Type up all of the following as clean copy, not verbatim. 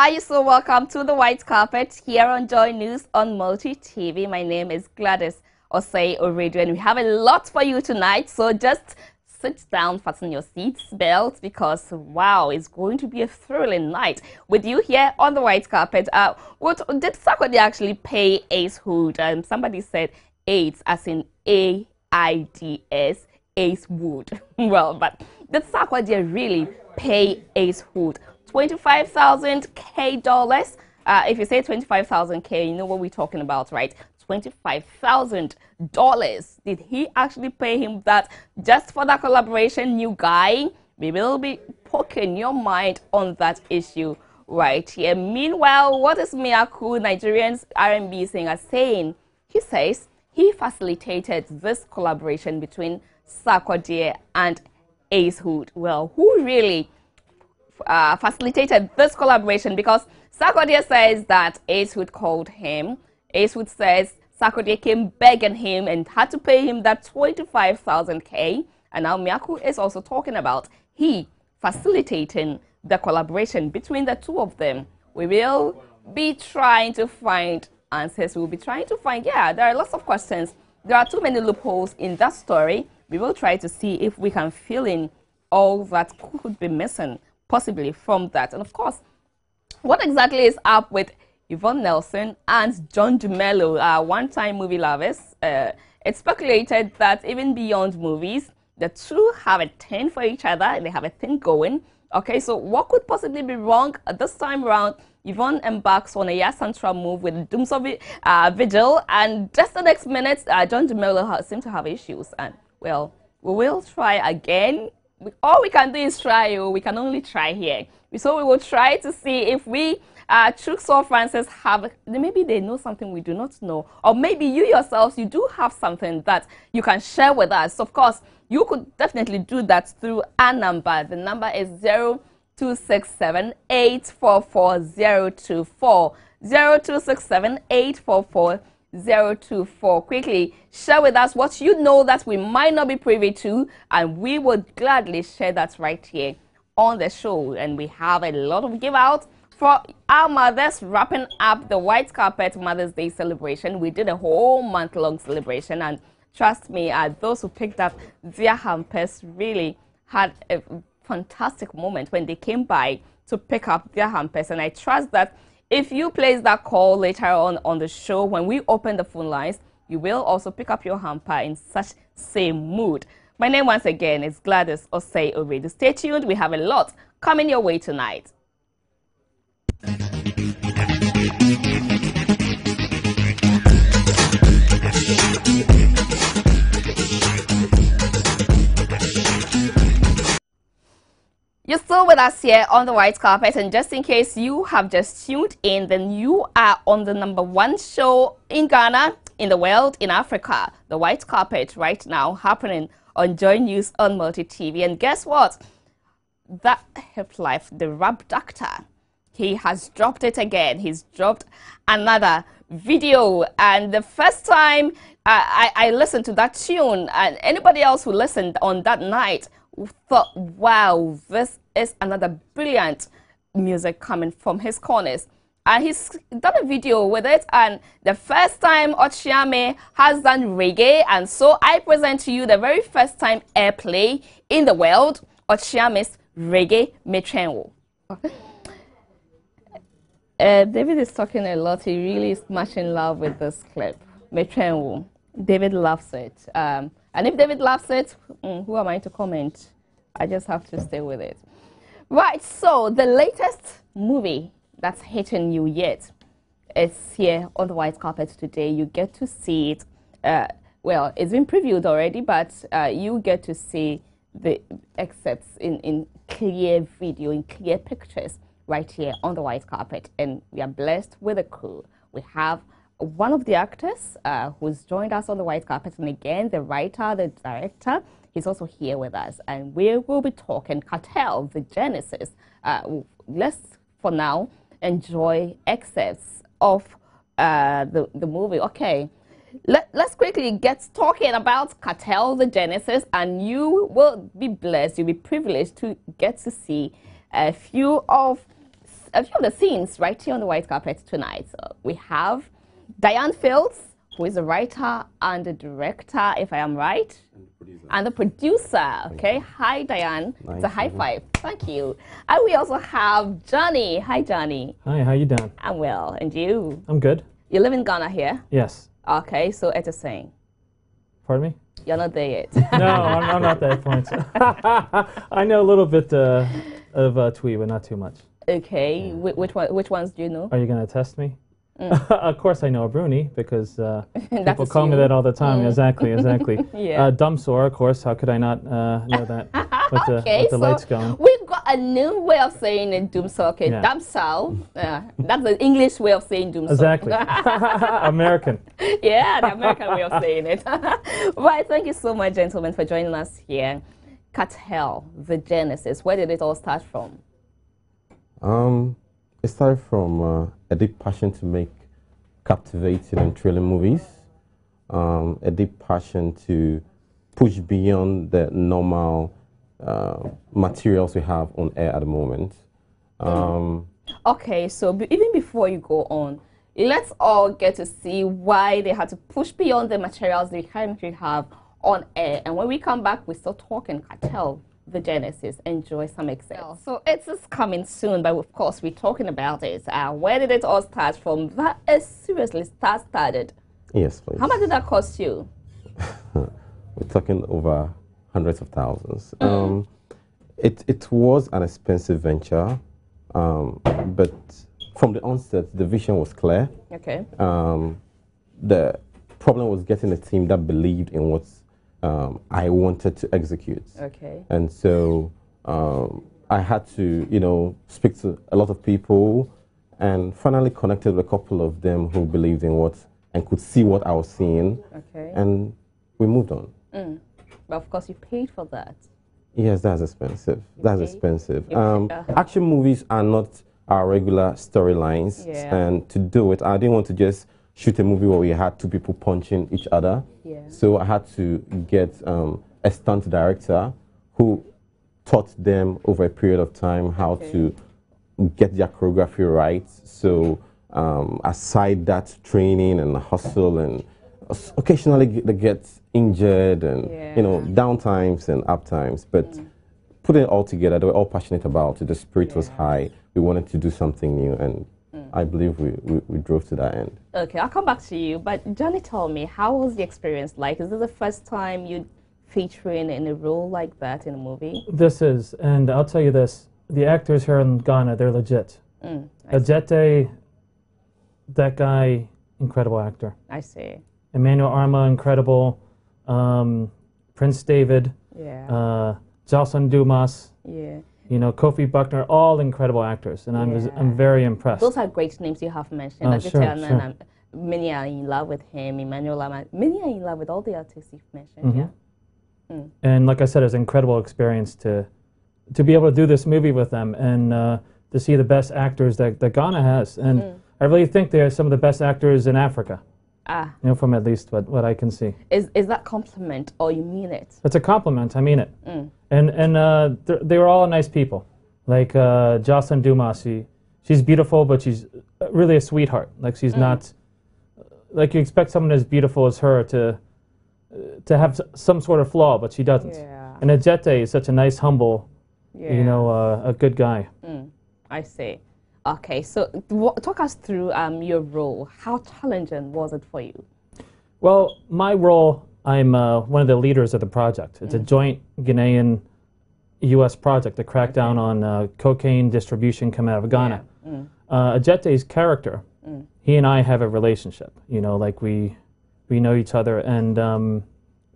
Hi, so welcome to the White Carpet here on Joy News on Multi TV. My name is Gladys Osei Oredu, and we have a lot for you tonight. So just sit down, fasten your seats belts, because wow, it's going to be a thrilling night with you here on the White Carpet. What did Sarkodie actually pay Ace Hood? Somebody said AIDS, as in AIDS, Ace Wood. Well, but did Sarkodie really pay Ace Hood 25,000 K dollars? If you say 25,000 K, you know what we're talking about, right? $25,000. Did he actually pay him that just for that collaboration, new guy? We will be poking your mind on that issue right here. Meanwhile, what is Miaku, Nigerian's R&B singer, saying? He says he facilitated this collaboration between Sarkodie and Ace Hood. Well, who really facilitated this collaboration? Because Sarkodie says that Ace Hood called him. Ace Hood says Sarkodie came begging him and had to pay him that 25,000 K. And now Miaku is also talking about he facilitating the collaboration between the two of them. We will be trying to find answers. We'll be trying to find, yeah, there are lots of questions. There are too many loopholes in that story. We will try to see if we can fill in all that could be missing possibly from that. And of course, what exactly is up with Yvonne Nelson and John Dumelo, one-time movie lovers? It's speculated that even beyond movies, the two have a thing for each other. They have a thing going. Okay, so what could possibly be wrong this time around? Yvonne embarks on a Yasantra move with Doomsday Vigil, and just the next minute, John Dumelo seems to have issues. And well, we will try again. All we can do is try. We can only try here. So we will try to see if we, Chooks or Francis, have, maybe they know something we do not know. Or maybe you yourselves, you do have something that you can share with us. Of course, you could definitely do that through our number. The number is 0267 844 024. 0267 844 024. Quickly share with us what you know that we might not be privy to, and we would gladly share that right here on the show. And we have a lot of give out for our mothers, wrapping up the White Carpet Mother's Day celebration. We did a whole month-long celebration, and trust me, those who picked up their hampers really had a fantastic moment when they came by to pick up their hampers. And I trust that if you place that call later on the show, when we open the phone lines, you will also pick up your hamper in such same mood. My name once again is Gladys Osei Oredu. Stay tuned. We have a lot coming your way tonight. You're still with us here on the White Carpet, and just in case you have just tuned in, then you are on the #1 show in Ghana, in the world, in Africa, the White Carpet, right now happening on Joy News on Multi TV. And guess what? That Hip Life, the rap doctor, he has dropped it again. He's dropped another video, and the first time I listened to that tune, and anybody else who listened on that night thought, wow, this is another brilliant music coming from his corners. And he's done a video with it, and the first time Ochiame has done reggae, and so I present to you the very first time airplay in the world, Ochiame's Reggae Metrenwo. David is talking a lot. He really is much in love with this clip, Metrenwo. David loves it. And if David loves it, who am I to comment? I just have to stay with it. Right, so the latest movie that's hitting you yet is here on the White Carpet today. You get to see it. Well, it's been previewed already, but you get to see the excerpts in clear video, in clear pictures right here on the White Carpet. And we are blessed with a crew. We have one of the actors who's joined us on the White Carpet, and again, the writer, the director, he's also here with us, and we will be talking Cartel, the genesis. Let's, for now, enjoy excerpts of the movie. Okay, let's quickly get talking about Cartel, the genesis, and you will be blessed, you'll be privileged to get to see a few of a few of the scenes right here on the white carpet tonight. So we have Diane Fields, who is a writer and a director, if I am right, and the producer. Okay, hi Diane. Nice. It's a high five. Thank you. And we also have Johnny. Hi Johnny. Hi, how you doing? I'm well, and you? I'm good. You live in Ghana here? Yes. Okay, so it's a saying. Pardon me? You're not there yet. No, I'm not that point. I know a little bit of Twi, but not too much. Okay, which ones do you know? Are you going to test me? Of course I know a Bruni, because people call me you. that all the time. Exactly. Yeah. Dumsor, of course. How could I not know that? Okay, with the so lights going. we've got a new way of saying it, Doomsor. Okay, Yeah. Damsal. That's the English way of saying Doomsor. Exactly. American. Yeah, the American way of saying it. Right, thank you so much, gentlemen, for joining us here. Cartel, the genesis. Where did it all start from? It started from a deep passion to make captivating and thrilling movies, a deep passion to push beyond the normal materials we have on air at the moment. Okay, so even before you go on, let's all get to see why they had to push beyond the materials they currently have on air. And when we come back, we still talking Cartel, the genesis. Enjoy some excel. So it's just coming soon, but of course we're talking about it. Where did it all start from? That is seriously started. Yes, please. How much did that cost you? We're talking over hundreds of thousands. It was an expensive venture, but from the onset, the vision was clear. Okay. The problem was getting a team that believed in what I wanted to execute. Okay. And so I had to, speak to a lot of people and finally connected with a couple of them who believed in what and could see what I was seeing. Okay. And we moved on. But of course you paid for that. Yes, that's expensive. That's expensive. Yeah. Action movies are not our regular storylines. Yeah. And to do it, I didn't want to just shoot a movie where we had two people punching each other. Yeah. So I had to get a stunt director who taught them over a period of time how to get their choreography right. So aside that training and hustle, and occasionally they get injured and downtimes and uptimes, but putting it all together, they were all passionate about it. The spirit was high. We wanted to do something new, and I believe we drove to that end. Okay, I'll come back to you. But Johnny, tell me, how was the experience like? Is this the first time you featuring in a role like that in a movie? This is, and I'll tell you this, the actors here in Ghana, they're legit. Ajete, that guy, incredible actor. I see. Emmanuel Arma, incredible. Prince David. Yeah. Jocelyn Dumas. Yeah. Kofi Buckner, all incredible actors, and I'm very impressed. Those are great names you have mentioned. Oh, sure. Many are in love with him. Emmanuel Arma. Many are in love with all the artists you've mentioned. Yeah. And like I said, it's an incredible experience to be able to do this movie with them and to see the best actors that Ghana has. And I really think they are some of the best actors in Africa. From at least what I can see. Is that compliment or you mean it? It's a compliment. I mean it. And they were all nice people. Like Jocelyn Dumas, she's beautiful, but she's really a sweetheart. Like she's not like you expect someone as beautiful as her to have some sort of flaw, but she doesn't. Yeah. And Ajete is such a nice, humble, a good guy. I see. Okay, so talk us through your role. How challenging was it for you? Well, my role, I'm one of the leaders of the project. It's a joint Ghanaian-U.S. project to crack down on cocaine distribution coming out of Ghana. Ajete's character, he and I have a relationship. Like we know each other, and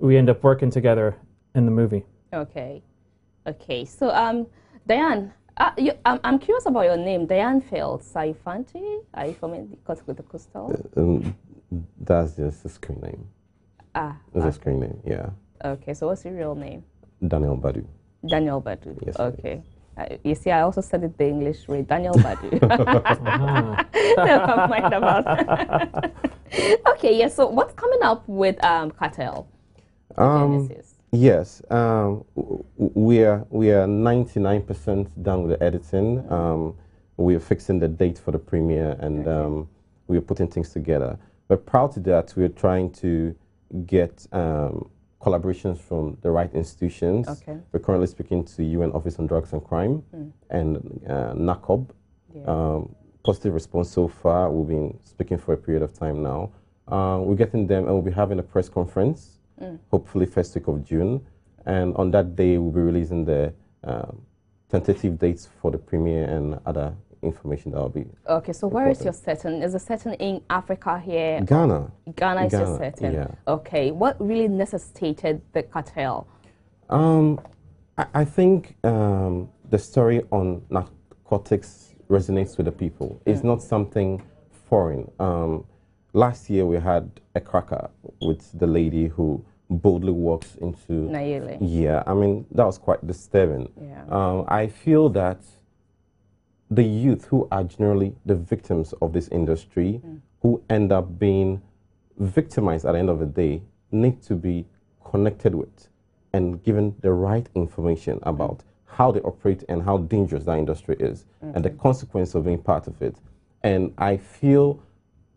we end up working together in the movie. Okay. So, Diane, I'm curious about your name, Diane Fields. Are you Fanti? Are you from the Coastal? That's just a screen name. It's a screen name, yeah. Okay, so what's your real name? Daniel Badu. Daniel Badu. Yes. Okay. You see, I also said it the English way, Daniel Badu. Never mind about that. Okay, yeah, so what's coming up with Cartel? Genesis? Yes, we are 99% done with the editing. we are fixing the date for the premiere, and we are putting things together. But prior to that, we are trying to get collaborations from the right institutions. Okay. We're currently speaking to UN Office on Drugs and Crime and NACOB. Yeah. Positive response so far. We've been speaking for a period of time now. We're getting them, and we'll be having a press conference, hopefully first week of June. And on that day, we'll be releasing the tentative dates for the premiere and other information that will be. Okay, so where is your setting? Is the setting in Africa here? Ghana. Ghana is your setting. Yeah. Okay, what really necessitated the cartel? I think the story on narcotics resonates with the people. It's not something foreign. Last year we had a cracker with the lady who boldly walks into Nayeli. Yeah, I mean that was quite disturbing. Yeah. I feel that the youth who are generally the victims of this industry, who end up being victimized at the end of the day, need to be connected with and given the right information about how they operate and how dangerous that industry is and the consequence of being part of it. And I feel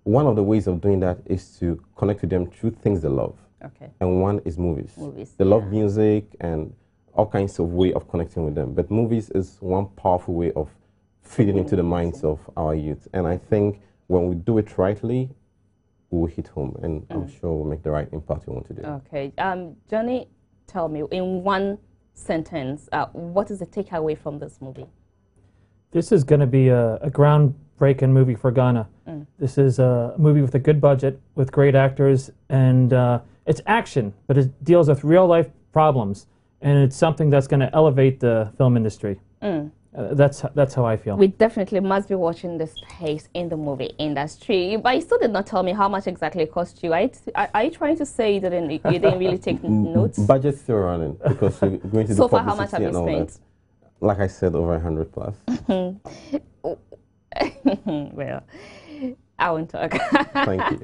one of the ways of doing that is to connect with them through things they love. Okay. And one is movies. They yeah. love music and all kinds of way of connecting with them. But movies is one powerful way of feeding into the minds of our youth. And I think when we do it rightly, we will hit home. And I'm sure we'll make the right impact we want to do. Okay. Johnny, tell me, in one sentence, what is the takeaway from this movie? This is going to be a groundbreaking movie for Ghana. This is a movie with a good budget, with great actors, and it's action, but it deals with real-life problems, and it's something that's going to elevate the film industry. That's how I feel. We definitely must be watching this space in the movie industry. But you still did not tell me how much exactly it cost you. Are you trying to say you didn't really take notes? Budget's still running because we're going to do So far, how much have you spent? That. Like I said, over 100 plus. Well, I won't talk. Thank you.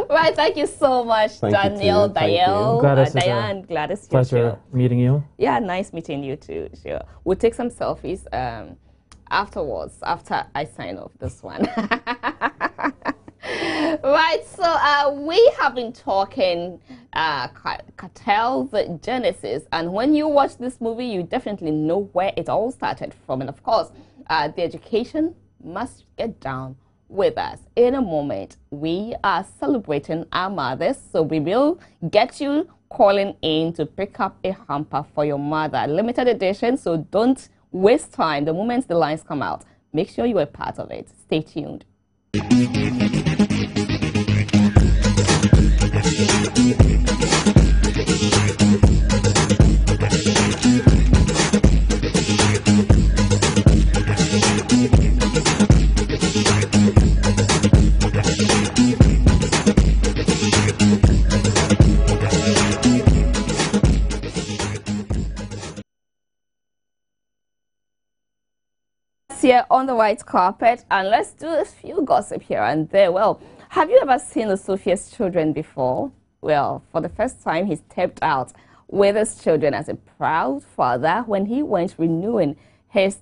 Right, thank you so much, Thank Daniel, you too. Thank you. Gladys, Diane, Gladys. Pleasure meeting you. Yeah, nice meeting you too. Sure. We'll take some selfies afterwards, after I sign off this one. Right, so we have been talking cartel, the genesis, and when you watch this movie, you definitely know where it all started from. And of course, the education must get down with us. In a moment, we are celebrating our mothers, so we will get you calling in to pick up a hamper for your mother. Limited edition, so don't waste time. The moment the lines come out, make sure you are part of it. Stay tuned. Here on the white carpet, and let's do a few gossip here and there. Well, have you ever seen Osophia's children before? Well, for the first time, he stepped out with his children as a proud father when he went renewing his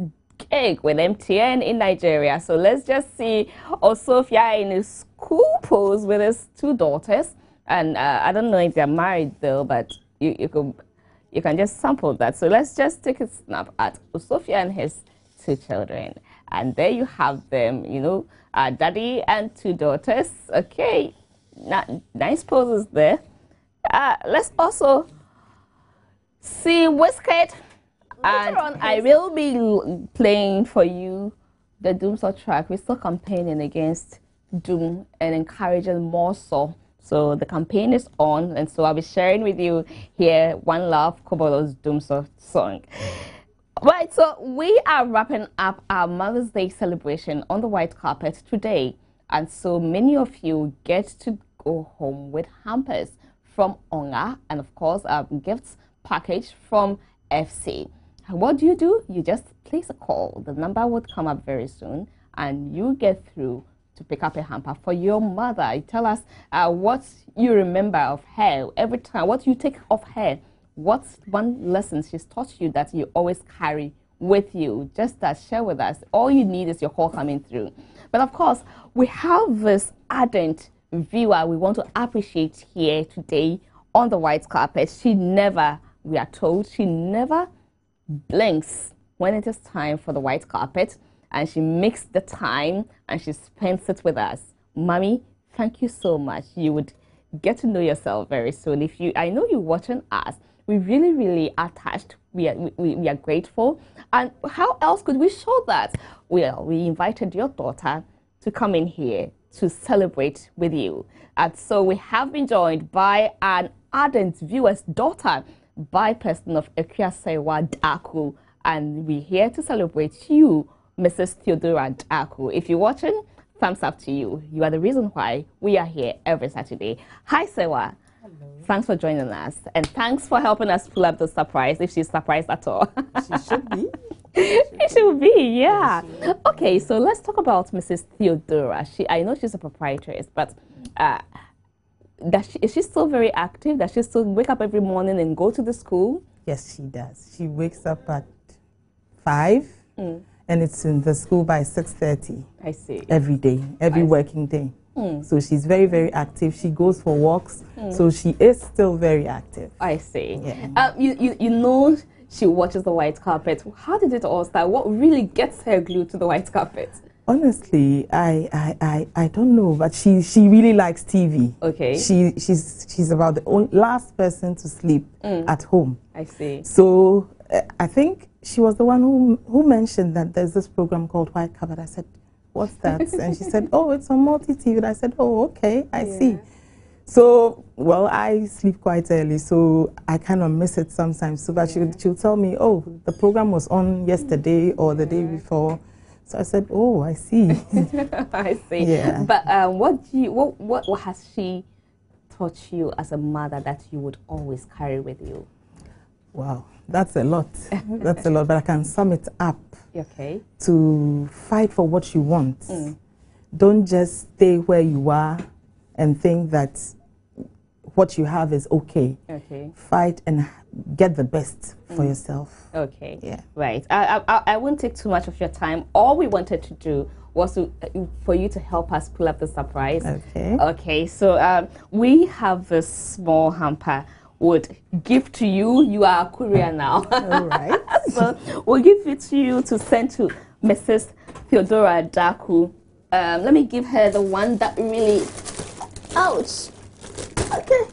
gig with MTN in Nigeria. So let's just see Osophia in his school pose with his two daughters. And I don't know if they're married though, but you can just sample that. So let's just take a snap at Osophia and his two children, and there you have them, you know, daddy and two daughters. Okay, nice poses there. Let's also see Wizkid, and I will be playing for you the Doomsaw track. We're still campaigning against Doom and encouraging more so the campaign is on, and so I'll be sharing with you here One Love, Kobolo's Doomsaw song. Right, so we are wrapping up our Mother's Day celebration on the white carpet today. And so many of you get to go home with hampers from Onga and, of course, a gifts package from FC. What do? You just place a call. The number would come up very soon, and you get through to pick up a hamper for your mother. You tell us what you remember of her every time, what you take of her. What's one lesson she's taught you that you always carry with you. Just share with us. All you need is your call coming through. But of course, we have this ardent viewer we want to appreciate here today on the white carpet. She never, we are told, she never blinks when it is time for the white carpet, and she makes the time and she spends it with us. Mommy, thank you so much. You would get to know yourself very soon. If you, I know you're watching us. We really, really are touched. We are grateful. And how else could we show that? Well, we invited your daughter to come in here to celebrate with you. And so we have been joined by an ardent viewer's daughter by person of Sewa Daku. And we're here to celebrate you, Mrs. Theodora Daku. If you're watching, thumbs up to you. You are the reason why we are here every Saturday. Hi, Sewa. Hello. Thanks for joining us. And thanks for helping us pull up the surprise, if she's surprised at all. She should be. It should be, yeah. Okay, so let's talk about Mrs. Theodora. I know she's a proprietress, but is she still very active? Does she still wake up every morning and go to the school? Yes, she does. She wakes up at 5 and it's in the school by 6:30. I see. Every day, every working day. So she's very, very active. She goes for walks. So she is still very active. I see. Yeah. You know she watches the white carpet. How did it all start? What really gets her glued to the white carpet? Honestly, I don't know, but she really likes TV. Okay. She's about the last person to sleep at home. I see. So I think she was the one who mentioned that there's this program called White Carpet. I said, what's that? And she said, oh, it's on multi-TV. And I said, oh, okay, I see. So, well, I sleep quite early, so I kind of miss it sometimes. So, but she'll tell me, oh, the program was on yesterday or the day before. So I said, oh, I see. I see. Yeah. But what has she taught you as a mother that you would always carry with you? Wow, that's a lot. That's a lot, but I can sum it up. Okay. To fight for what you want. Don't just stay where you are and think that what you have is okay. Okay. Fight and get the best for yourself. Okay. Yeah. Right. I won't take too much of your time. All we wanted to do was for you to help us pull up the surprise. Okay. Okay. So we have this small hamper. Would give to you. You are a courier now. All right. So we'll give it to you to send to Mrs. Theodora Daku. Let me give her the one that really, ouch. Okay.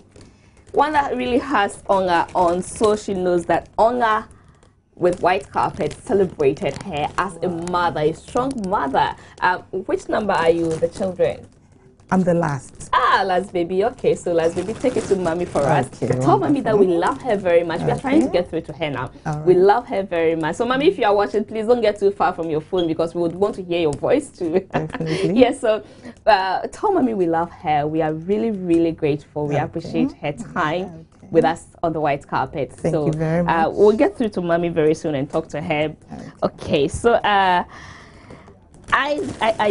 One that really has Onga on, so she knows that Onga with white carpet celebrated her as a mother, a strong mother. Which number are you, the children? I'm the last. Last baby. Okay, so last baby, take it to mommy for us. Okay, Tell mommy that we love her very much. We are trying to get through to her now. We love her very much. So mommy, if you are watching, please don't get too far from your phone because we would want to hear your voice too. Definitely. Yes, so tell mommy we love her. We are really, really grateful. We appreciate her time with us on the white carpet. Thank you very much. We'll get through to mommy very soon and talk to her. Okay, so I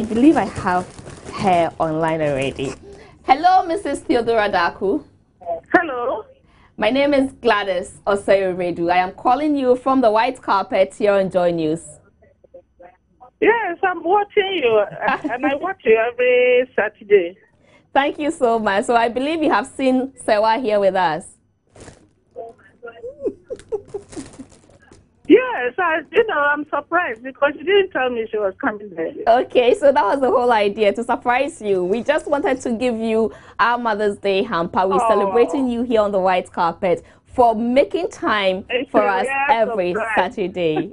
believe I have her online already. Hello, Mrs. Theodora Daku. Hello. My name is Gladys Oseyoredu. I am calling you from the white carpet here on Joy News. Yes, I'm watching you, and I watch you every Saturday. Thank you so much. So I believe you have seen Sewa here with us. Yes, I'm surprised because she didn't tell me she was coming there. Okay, so that was the whole idea, to surprise you. We just wanted to give you our Mother's Day hamper. We're celebrating you here on the white carpet for making time for us every Saturday.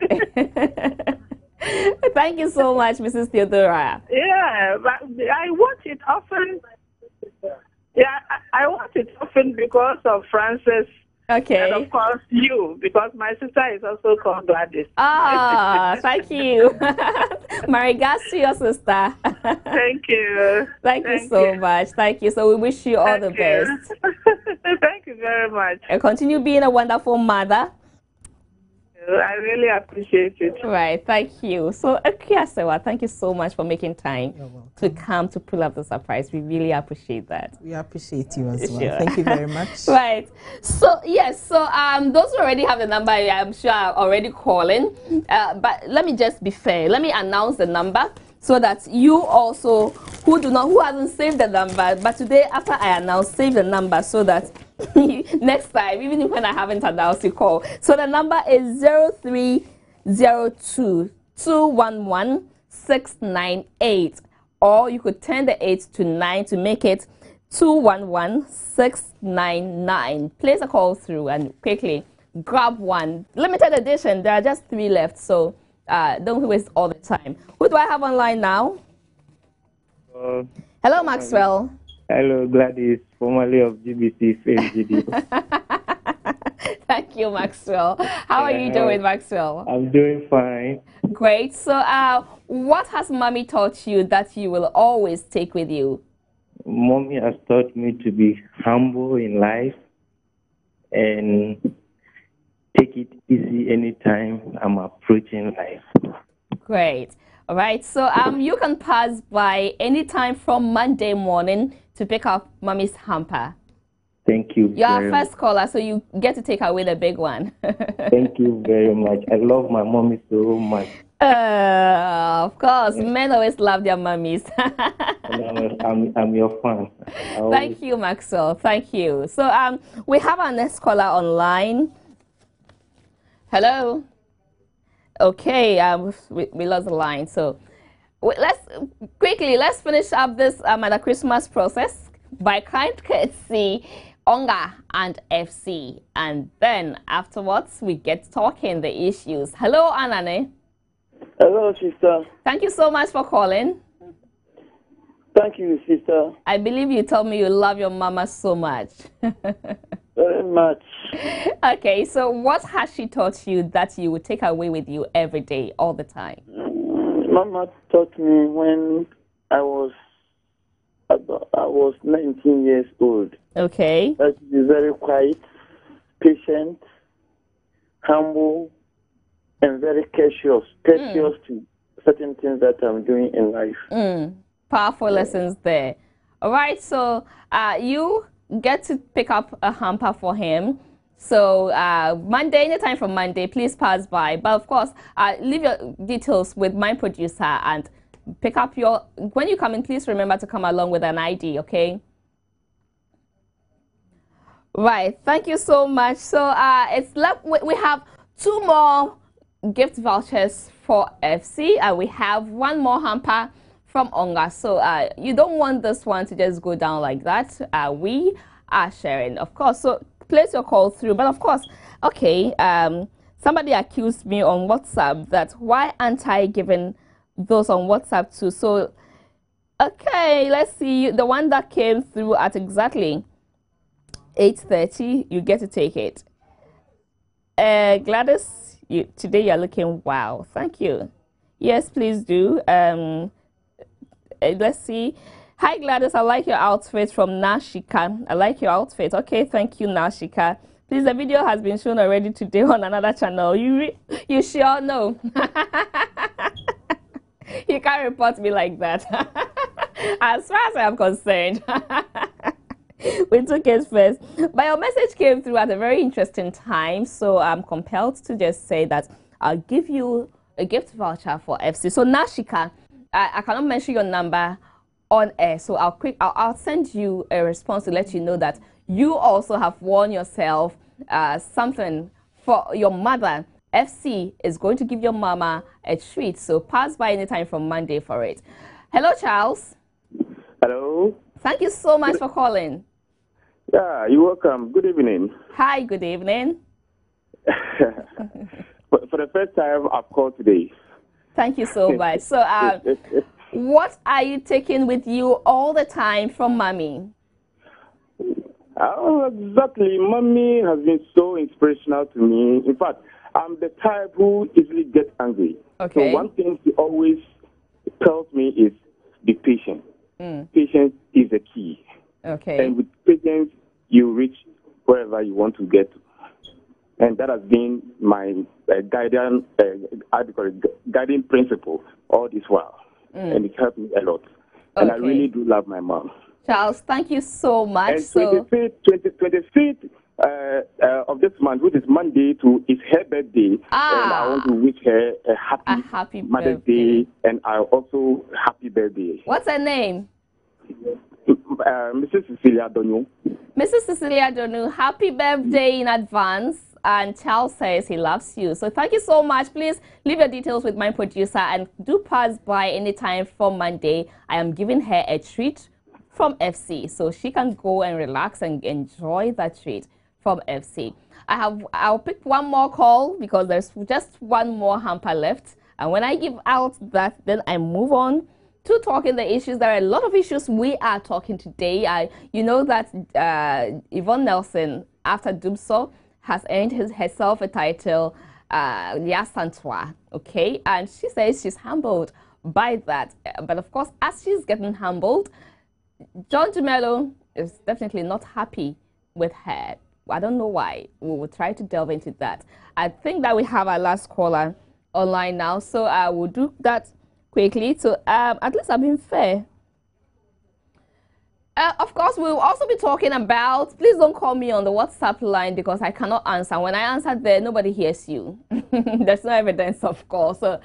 Thank you so much, Mrs. Theodora. Yeah, but I watch it often. Yeah, I watch it often because of Francis. Okay. And of course you, because my sister is also called Gladys. Thank you. My regards to your sister. Thank you. Thank you so much. Thank you. So we wish you all the best. Thank you very much. And continue being a wonderful mother. I really appreciate it. Right, thank you. So, Akiasewa, thank you so much for making time to come to pull up the surprise. We really appreciate that. We appreciate you as well. Sure. Thank you very much. Right. So, yes, so those who already have the number, I'm sure are already calling. But let me just be fair. Let me announce the number so that you also, who hasn't saved the number, but today after I announce, save the number so that next time, even when I haven't announced, you call. So the number is 0302 211 698, or you could turn the 8 to 9 to make it 211 699. Place a call through and quickly grab one. Limited edition. There are just 3 left, so don't waste all the time. Who do I have online now? Hello, Maxwell. Hello, Gladys, formerly of GBC FameGD. Thank you, Maxwell. How are you doing, Maxwell? I'm doing fine. Great. So, what has Mommy taught you that you will always take with you? Mommy has taught me to be humble in life and take it easy anytime I'm approaching life. Great. All right. So, you can pass by anytime from Monday morning to pick up Mommy's hamper. Thank you. You're our first caller, so you get to take away the big one. Thank you very much. I love my mommy so much. Of course, men always love their mummies. I'm your fan. Thank you, Maxwell. Thank you. So we have our next caller online. Hello. Okay, we lost the line. So let's finish up this Mother Christmas process by kind courtesy Onga and FC, and then afterwards we get talking the issues. Hello, Anane. Hello, sister. Thank you so much for calling. Thank you, sister. I believe you told me you love your mama so much. Very much. Okay, so what has she taught you that you would take away with you every day, all the time? Mama taught me when I was 19 years old. Okay. That to be very quiet, patient, humble, and very courteous to certain things that I'm doing in life. Powerful lessons there. All right, so you get to pick up a hamper for him. So Monday, anytime from Monday, please pass by. But of course, leave your details with my producer and pick up your, when you come in, please remember to come along with an ID, okay? Right, thank you so much. So it's left, we have 2 more gift vouchers for FC, and we have 1 more hamper from Onga. So you don't want this one to just go down like that. We are sharing, of course. So place your call through. But of course, okay, somebody accused me on WhatsApp that why aren't I giving those on WhatsApp too? So, okay, let's see. The one that came through at exactly 8:30, you get to take it. Gladys, today you're looking wow. Thank you. Yes, please do. Let's see. Hi, Gladys. I like your outfit from Nashika. I like your outfit. Okay, thank you, Nashika. Please, the video has been shown already today on another channel. You sure know? You can't report me like that. As far as I'm concerned. We took it first. But your message came through at a very interesting time, so I'm compelled to just say that I'll give you a gift voucher for FC. So Nashika, I cannot mention your number on air, so I'll send you a response to let you know that you also have won yourself something for your mother. FC is going to give your mama a treat, so pass by anytime from Monday for it. Hello, Charles. Hello. Thank you so much for calling. Yeah, you're welcome. Good evening. Hi, good evening. For the first time, I've called today. Thank you so much. So, what are you taking with you all the time from Mommy? Exactly. Mommy has been so inspirational to me. In fact, I'm the type who easily gets angry. Okay. So one thing she always tells me is be patient. Patience is the key. Okay. And with patience, you reach wherever you want to get to. and that has been my guiding principle all this while, and it helped me a lot. And I really do love my mom. Charles, thank you so much. And 25th of this month, which is Monday, is her birthday, and I want to wish her a happy Mother's Day, and also happy birthday. What's her name? Mrs. Cecilia Donu. Mrs. Cecilia Donu, happy birthday in advance. And Charles says he loves you. So thank you so much. Please leave your details with my producer and do pass by anytime from Monday. I am giving her a treat from FC, so she can go and relax and enjoy that treat from FC. I'll pick one more call because there's just one more hamper left. And when I give out that, then I move on to talking the issues. There are a lot of issues we are talking today. You know that Yvonne Nelson, after Dumso, has earned herself a title, Lia Santois, okay? And she says she's humbled by that. But of course, as she's getting humbled, John Dumelo is definitely not happy with her. I don't know why. We will try to delve into that. I think that we have our last caller online now, so I will do that quickly. So at least I've been fair. Of course, we'll also be talking about, please don't call me on the WhatsApp line because I cannot answer. When I answer there, nobody hears you. There's no evidence, of course. So,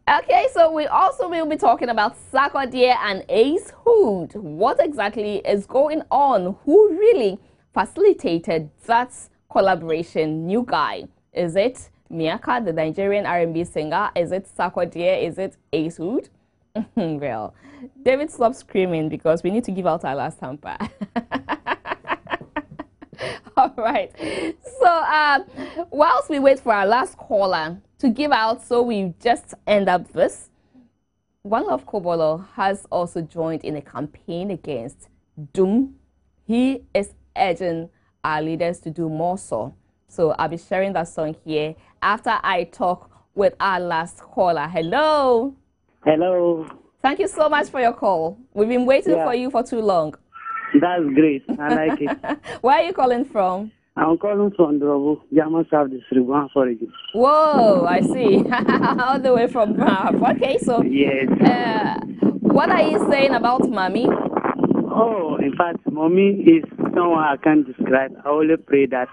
okay, so we also will be talking about Sarkodie and Ace Hood. What exactly is going on? Who really facilitated that collaboration? New guy. Is it Miaka, the Nigerian R&B singer? Is it Sarkodie? Is it Ace Hood? Well, David, stop screaming because we need to give out our last hamper. All right. So whilst we wait for our last caller to give out, so we just end up this, One Love Kobolo has also joined in a campaign against Doom. He is urging our leaders to do more so. So I'll be sharing that song here after I talk with our last caller. Hello. Hello. Thank you so much for your call. We've been waiting for you for too long. That's great. I like it. Where are you calling from? I'm calling from Drobo, German South District, one for you. Whoa, I see. All the way from Brab. Okay, so yes. What are you saying about Mommy? Oh, in fact, Mommy is someone I can't describe. I only pray that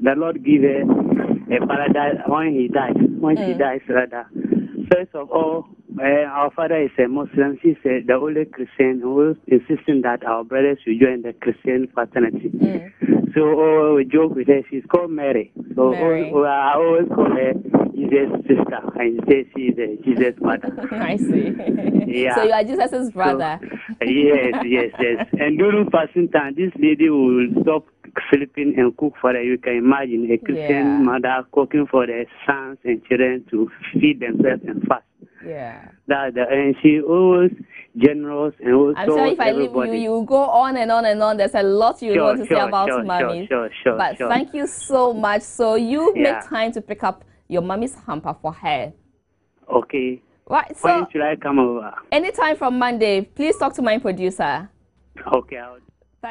the Lord give her a paradise when he dies, when she dies rather. First of all, our father is a Muslim. She's the only Christian who is insisting that our brothers should join the Christian fraternity. So we joke with her. She's called Mary. So I always call her Jesus' sister, and say she's a Jesus' mother. I see. Yeah. So you are Jesus' brother. So, yes. And during fasting time, this lady will stop sleeping and cook for her. You can imagine a Christian mother cooking for their sons and children to feed themselves and fast. Yeah. And she always generous and also I'm sure if I leave you, you go on and on and on. There's a lot you want to say about Mommy. But thank you so much. So you make time to pick up your Mommy's hamper for her. Okay. Right. So when should I come over? Anytime from Monday. Please talk to my producer. Okay.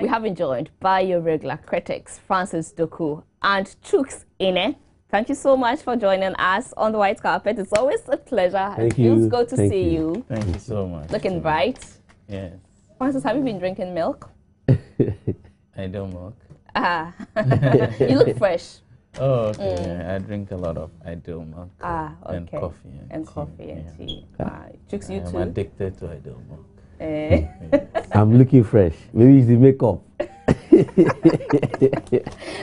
We have been joined by your regular critics, Francis Doku and Chooks Ine. Thank you so much for joining us on the white carpet. It's always a pleasure. Thank you. It's good to see you. Thank you so much. Looking bright. Yes. Francis, have you been drinking milk? I don't milk. You look fresh. Oh, okay. I drink a lot of Ideal milk. Okay. And coffee. And coffee and tea. Chooks, you I'm too? addicted to Ideal milk. I'm looking fresh. Maybe it's the makeup.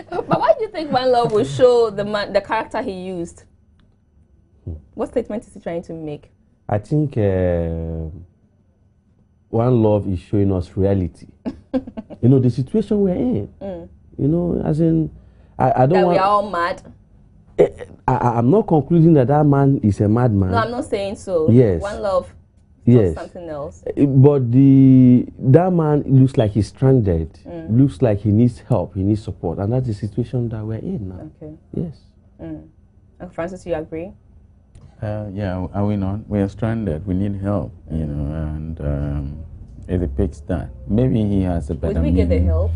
But why do you think One Love will show the character he used? What statement is he trying to make? I think One Love is showing us reality. You know, the situation we're in. You know, as in, I don't that want... we are all mad. I'm not concluding that man is a madman. No, I'm not saying so. Yes. One Love. Yes. Something else. But that man looks like he's stranded. Looks like he needs help. He needs support, and that's the situation that we're in now. Okay. Yes. Francis, you agree? Yeah. Are we not? We are stranded. We need help. You know, and it depicts that. Maybe he has a better. Would we get the help?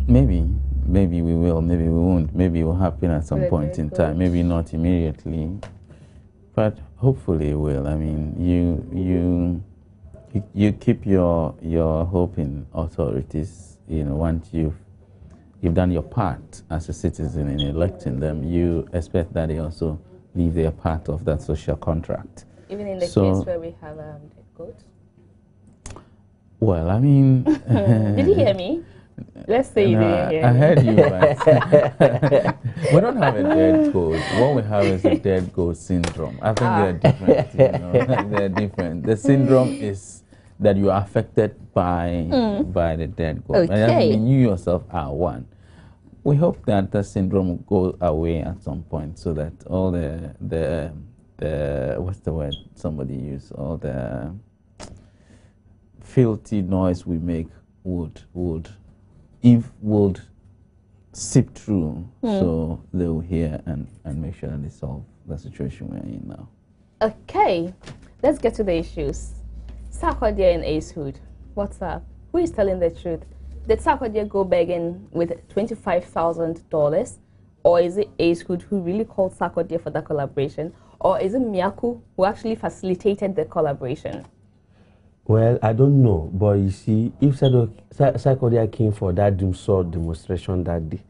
Maybe maybe we will, maybe we won't, maybe it will happen at some point in time, maybe not immediately, but hopefully it will. I mean, you keep your hope in authorities. You know, once you've done your part as a citizen in electing them, you expect that they also leave their part of that social contract. Even in the case where we have dead goats? Well, I mean... Did you hear me? Let's say you didn't hear me. I heard you, but we don't have a dead goat. What we have is a dead goat syndrome. I think they're different. You know? They're different. The syndrome is that you are affected by the dead goat. Okay. And I mean, you yourself are one. We hope that the syndrome will go away at some point, so that all the what's the word somebody used, all the filthy noise we make would seep through, so they will hear and make sure that they solve the situation we're in now. Okay, let's get to the issues. Sarkodie and Acehood, what's up? Who is telling the truth? Did Sarkodie go begging with $25,000, or is it Acehood who really called Sarkodie for the collaboration, or is it Miaku who actually facilitated the collaboration? Well, I don't know, but you see, if Sarkodie came for that Doomsaw demonstration that day,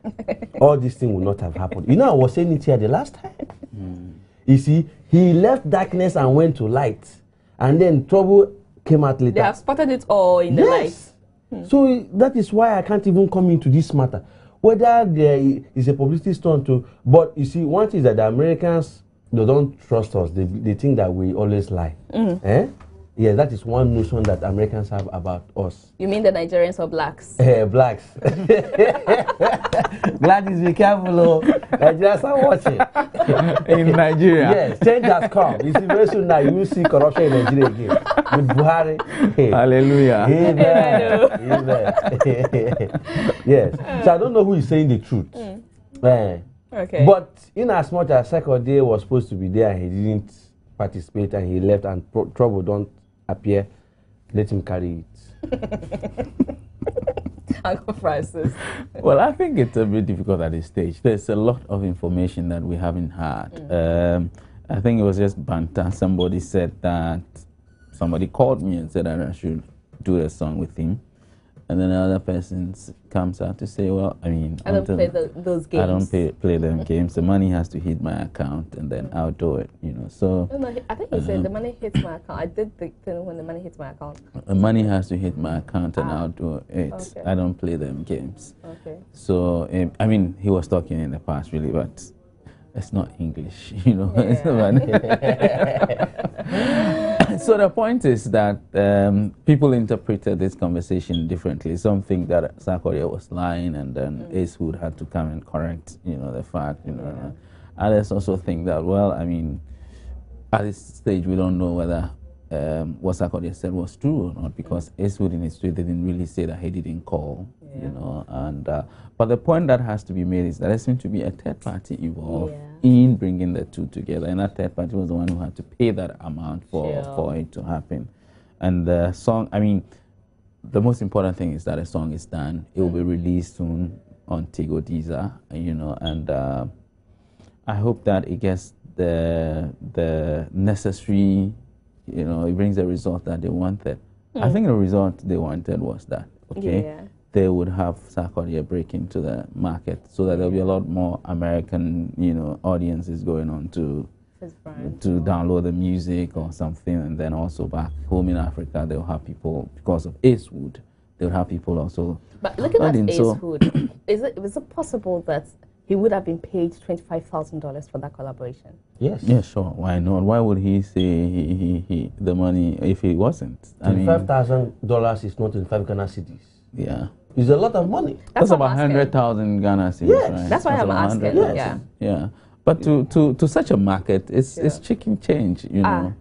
all these things would not have happened. You know, I was saying it here the last time. You see, he left darkness and went to light, and then trouble came out later. They have spotted it all in the light. So that is why I can't even come into this matter. Whether there is a publicity stunt to, but you see, one thing is that the Americans, they don't trust us. They think that we always lie. Yeah, that is one notion that Americans have about us. You mean the Nigerians or blacks? Blacks. Gladys, be careful, oh. Nigerians are watching. In Nigeria? Yes, change has come. You see, very soon now you will see corruption in Nigeria again. With Buhari. Hey. Hallelujah. Amen. Yes. So I don't know who is saying the truth. Okay. But in as much as Sarkodie was supposed to be there and he didn't participate and he left and trouble don't appear, let him carry it. Uncle Francis. Well, I think it's a bit difficult at this stage. There's a lot of information that we haven't had. I think it was just banter. Somebody said that, somebody called me and said that I should do a song with him. And then another person comes out to say, well, I mean, I don't play those games. I don't play them games. The money has to hit my account, and then I'll do it, you know. So no, I think he said the money hits my account. I did the thing when the money hits my account. The money has to hit my account, and I'll do it. Okay. I don't play them games. Okay. So, I mean, he was talking in the past, really, but it's not English, you know. So the point is that people interpreted this conversation differently. Some think that Sarkodie was lying, and then Acehood had to come and correct, you know, the fact, you know. Others also think that, well, I mean, at this stage we don't know whether what Sarkodie said was true or not, because Acehood in his tweet didn't really say that he didn't call, you know. And but the point that has to be made is that there seemed to be a third party involved in bringing the two together, and that third party was the one who had to pay that amount for it to happen. And the song, I mean, the most important thing is that a song is done. It will be released soon on Tigo Deezer, you know, and I hope that it gets the necessary, you know, it brings the result that they wanted. I think the result they wanted was that, they would have Sarkodie break into the market, so that there'll be a lot more American, you know, audiences going on to download the music or something, and then also back home in Africa they'll have people, because of Acehood, they'll have people also. But looking at Acehood, is it possible that he would have been paid $25,000 for that collaboration? Yes. Yeah, sure. Why not? Why would he say he the money if he wasn't? $25,000 is not in 5 Ghana cedis. Yeah. It's a lot of money. That's about 100,000 Ghana cedis, right? That's why I'm asking. Yes. Yeah. But to such a market, it's chicken change, you know.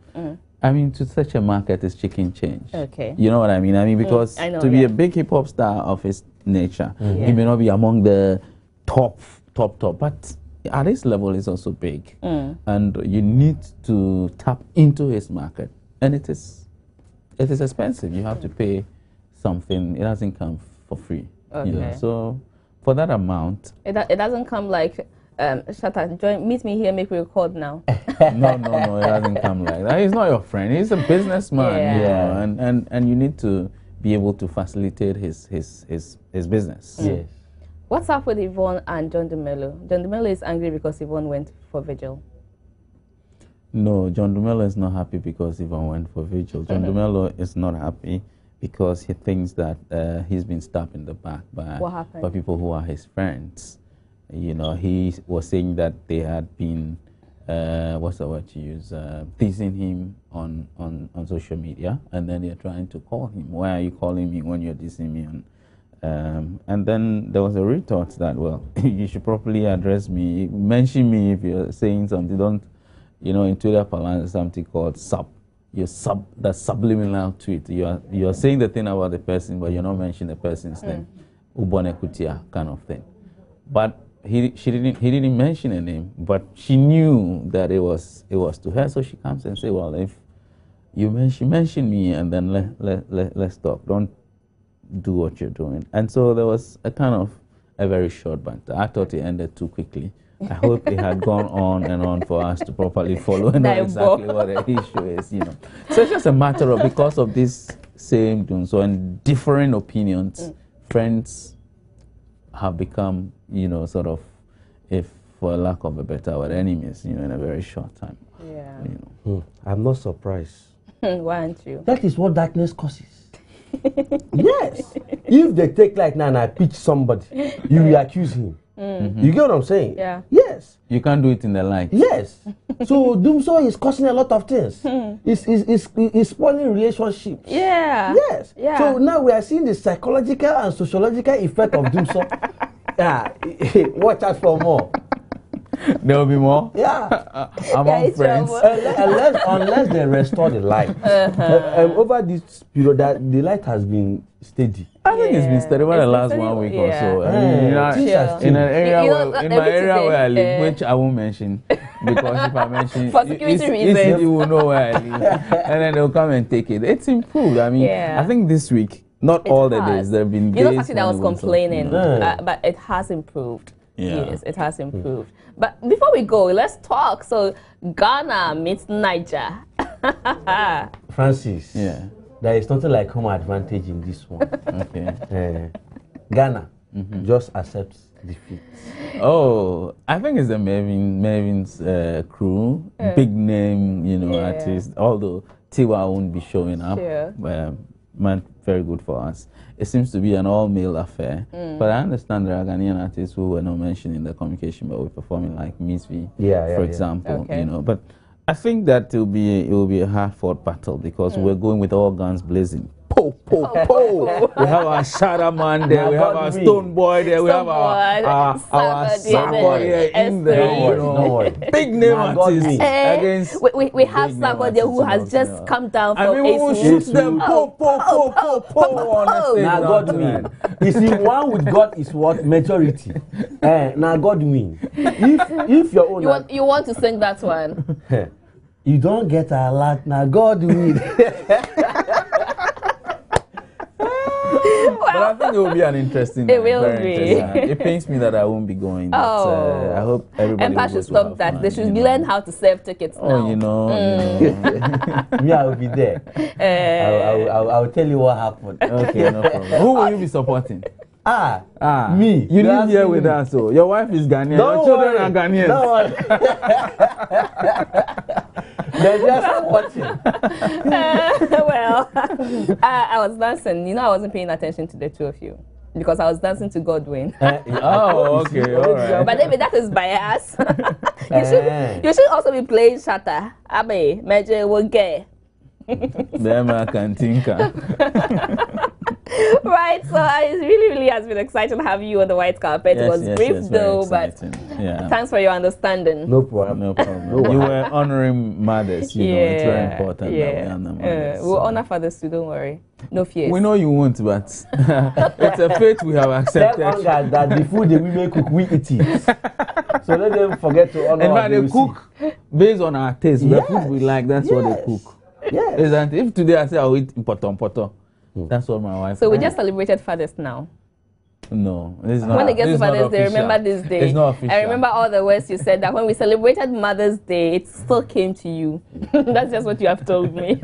I mean, to such a market, it's chicken change. Okay. You know what I mean? I mean, because to be a big hip hop star of his nature, he may not be among the top, but at this level, it's also big, and you need to tap into his market, and it is expensive. You have to pay something. It doesn't come for free. You know? So for that amount. It doesn't come like, Shatta, meet me here, make me record now. No, it doesn't come like that. He's not your friend. He's a businessman, you know, and you need to be able to facilitate his business. Yes. What's up with Yvonne and John Dumelo? John Dumelo is angry because Yvonne went for vigil. No, John Dumelo is not happy because Yvonne went for vigil. John Dumelo is not happy because he thinks that he's been stabbed in the back by people who are his friends. You know, he was saying that they had been, what's the word to use, teasing him on social media, and then they're trying to call him. Why are you calling me when you're teasing me? And then there was a retort that, well, you should properly address me, mention me if you're saying something. Don't, you know, in Twitter parlance, there's something called that's subliminal tweet. You're saying the thing about the person, but you're not mentioning the person's name. Ubone Kutia kind of thing. But he didn't mention a name, but she knew that it was to her, so she comes and say, well, if you mention me, and then let's talk. Don't do what you're doing. And so there was a kind of a very short banter. I thought it ended too quickly. I hope it had gone on and on for us to properly follow and know exactly what the issue is, you know. So it's just a matter of, because of this same doing so and differing opinions, friends have become, you know, sort of, if for lack of a better word, enemies, you know, in a very short time. Yeah. You know. I'm not surprised. Why aren't you? That is what darkness causes. Yes. If they take like now and I pitch somebody, you will accuse him. You get what I'm saying? Yeah. Yes. You can't do it in the light. Yes. So Doomso is causing a lot of things. It's spoiling relationships. Yeah. Yes. Yeah. So now we are seeing the psychological and sociological effect of Doomso. Watch out for more. There will be more? Yeah. Among friends. Unless they restore the light. Over this period, that the light has been steady. I think it's been steady over the last 1 week or so. I mean, in an area in my area where I live, which I won't mention, because if I mention, for security reasons, you will know where I live, and then they'll come and take it. It's improved. I mean, I think this week, not all the days, there have been days. You know, actually, I was complaining, but it has improved. Yeah. Yes, it has improved. But before we go, let's talk. So, Ghana meets Niger. Francis. Yeah. There is nothing like home advantage in this one. Okay. Ghana just accepts defeat. Oh, I think it's the Mervin's crew, big name, you know, artist. Although Tiwa won't be showing up, man, very good for us. It seems to be an all-male affair, but I understand there are Ghanaian artists who were not mentioned in the communication, but we're performing like Miss V, for example, you know. But I think that it will be a hard-fought battle because we're going with all guns blazing. Po, po, po. We have our Shadow Man there, we have our Stone Boy there, we have our Sako here in there. Big name artists against. We have Sako there who has just come down from we will shoot them. Po, po, po, po, po on the stage. Now God win. You see, one with God is what? Majority. Now God win. If your own... You want to sing that one? You don't get a lot. Now God win. But I think it will be an interesting night. It will be. It pains me that I won't be going. But, I hope everybody Empire should stop that. Fun, they should learn how to save tickets now. Oh, you know. Me, I will be there. I will tell you what happened. Okay, no problem. Who will you be supporting? Me. You live here with us, so your wife is Ghanaian. Your children are Ghanaian. They're just watching. Well, I was dancing. You know, I wasn't paying attention to the two of you because I was dancing to Godwin. Oh, okay, all right. But maybe that is bias. You should also be playing Shatta. Abe, Major will get. Them I can think. Right, so it really has been exciting to have you on the white carpet. It was brief though, but thanks for your understanding. No problem. No problem. You were honoring mothers, you know, it's very important that we honor mothers. We'll honor fathers too, don't worry. No fear. We know you won't, but it's a fate we have accepted. That the food the women cook, we eat it. So let them forget to honor. And they cook based on our taste. The food we like, that's what they cook. Yes. Isn't if today I say I'll eat poto, that's what my wife. So we just celebrated Fathers now. No, it's not. When it gets to Mother's Day, official. remember this day. It's not official. I remember all the words you said that when we celebrated Mother's Day, it still came to you. That's just what you have told me.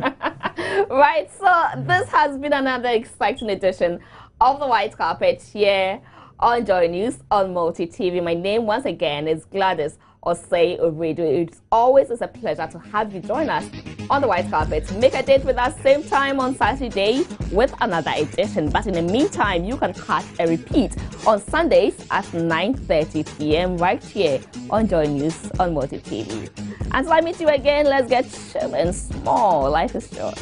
Right, so this has been another exciting edition of the White Carpet here on Joy News on Multi TV. My name once again is Gladys Osei Oredo. It's always a pleasure to have you join us on the White Carpet. Make a date with us same time on Saturday with another edition. But in the meantime, you can catch a repeat on Sundays at 9:30 p.m. right here on Joy News on Multi TV. Until I meet you again, let's get chill and small. Life is short.